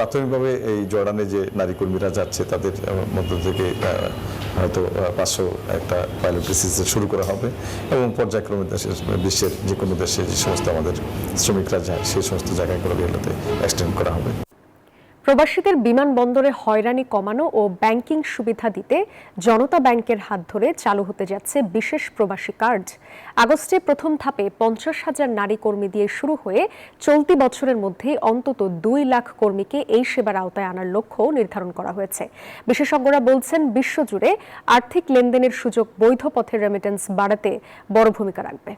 প্রাথমিকভাবে এই জর্ডানে যে নারী কর্মীরা যাচ্ছে তাদের মধ্য থেকে হয়তো 500 একটা পাইলট বেসিসে শুরু করা হবে এবং পর্যায়ক্রমে বিশ্বের যে কোনো দেশে যে সমস্ত আমাদের শ্রমিকরা যায় সেই সমস্ত জায়গাগুলো এগুলোতে এক্সটেন্ড করা হবে। প্রবাসীদের বিমানবন্দরে হয়রানি কমানো ও ব্যাংকিং সুবিধা দিতে জনতা ব্যাংকের হাত ধরে চালু হতে যাচ্ছে বিশেষ প্রবাসী কার্ড। আগস্টে প্রথম ধাপে 50,000 নারী কর্মী দিয়ে শুরু হয়ে চলতি বছরের মধ্যে অন্তত 2 লাখ কর্মীকে এই সেবার আওতায় আনার লক্ষ্য নির্ধারণ করা হয়েছে। বিশেষজ্ঞরা বলছেন, বিশ্বজুড়ে আর্থিক লেনদেনের সুযোগ বৈধ পথে রেমিটেন্স বাড়াতে বড় ভূমিকা রাখবে।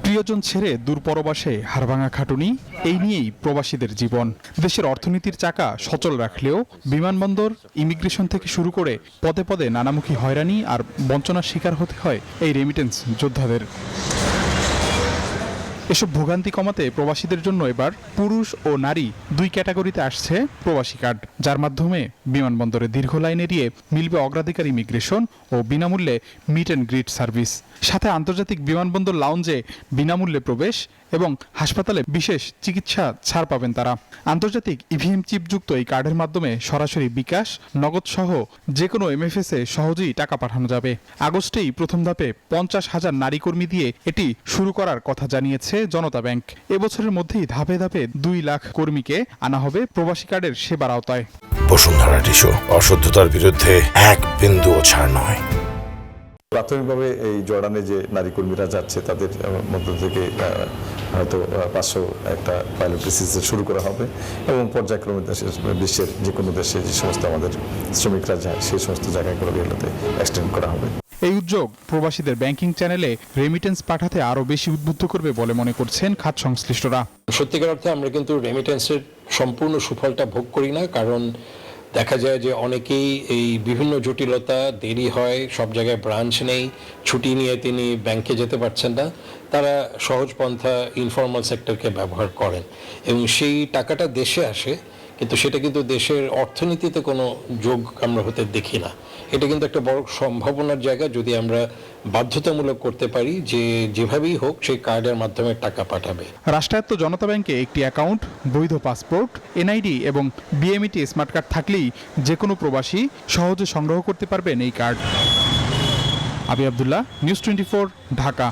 প্রিয়জন ছেড়ে দূরপরবাসে হাড়ভাঙা খাটুনি, এই নিয়েই প্রবাসীদের জীবন। দেশের অর্থনীতির চাকা সচল রাখলেও বিমানবন্দর, ইমিগ্রেশন থেকে শুরু করে পদে পদে নানামুখী হয়রানি আর বঞ্চনার শিকার হতে হয় এই রেমিটেন্স যোদ্ধাদের। এসব ভোগান্তি কমাতে প্রবাসীদের জন্য এবার পুরুষ ও নারী 2 ক্যাটাগরিতে আসছে প্রবাসী কার্ড, যার মাধ্যমে বিমানবন্দরে দীর্ঘ লাইন এড়িয়ে মিলবে অগ্রাধিকার ইমিগ্রেশন ও বিনামূল্যে মিট অ্যান্ড গ্রিট সার্ভিস। সাথে আন্তর্জাতিক বিমানবন্দর লাউঞ্জে বিনামূল্যে প্রবেশ এবং হাসপাতালে বিশেষ চিকিৎসা ছাড় পাবেন তারা। আন্তর্জাতিক ইভিএম চিপযুক্ত এই কার্ডের মাধ্যমে সরাসরি বিকাশ, নগদ সহ যে কোনো এমএফএসে সহজেই টাকা পাঠানো যাবে। আগস্টেই প্রথম ধাপে 50,000 নারী কর্মী দিয়ে এটি শুরু করার কথা জানিয়েছে জনতা ব্যাংক। এবছরের মধ্যেই ধাপে ধাপে 2 লাখ কর্মীকে আনা হবে প্রবাসী কার্ডের সেবার আওতায়। বসুন্ধরা টিস্যু, অশুদ্ধতার বিরুদ্ধে এক বিন্দুও ছাড় নয়। প্রাথমিকভাবে এই জর্ডানে যে নারী কর্মীরা যাচ্ছে তাদের মধ্য থেকে হয়তো 500 একটা পাইলট বেসিসে শুরু করা হবে এবং পর্যায়ক্রমে বিশ্বের যে কোনো দেশে যে সমস্ত আমাদের শ্রমিকরা যায় সেই সমস্ত জায়গাগুলো এগুলোতে এক্সটেন্ড করা হবে। এই উদ্যোগ প্রবাসীদের ব্যাংকিং চ্যানেলে রেমিটেন্স পাঠাতে আরও বেশি উদ্বুদ্ধ করবে বলে মনে করছেন খাত সংশ্লিষ্টরা। সত্যিকার অর্থে আমরা কিন্তু রেমিটেন্সের সম্পূর্ণ সুফলটা ভোগ করি না, কারণ দেখা যায় যে অনেকেই এই বিভিন্ন জটিলতা, দেরি হয়, সব জায়গায় ব্রাঞ্চ নেই, ছুটি নিয়ে তিনি ব্যাংকে যেতে পারছেন না, তারা সহজ পন্থা ইনফর্মাল সেক্টরকে ব্যবহার করেন এবং সেই টাকাটা দেশে আসে, কিন্তু সেটা কিন্তু দেশের অর্থনীতিতে কোনো যোগ আমরা হতে দেখি না। এটা কিন্তু একটা বড় সম্ভাবনার জায়গা যদি আমরা বাধ্যতামূলক করতে পারি যে যেভাবেই হোক সেই কার্ডের মাধ্যমে টাকা পাঠাবে। রাষ্ট্রায়ত্ত জনতা ব্যাংকে একটি অ্যাকাউন্ট, বৈধ পাসপোর্ট, এনআইডি এবং বিএমইটি স্মার্ট কার্ড থাকলেই যে কোনো প্রবাসী সহজে সংগ্রহ করতে পারবেন এই কার্ড। আবি আব্দুল্লাহ, নিউজ 24, ঢাকা।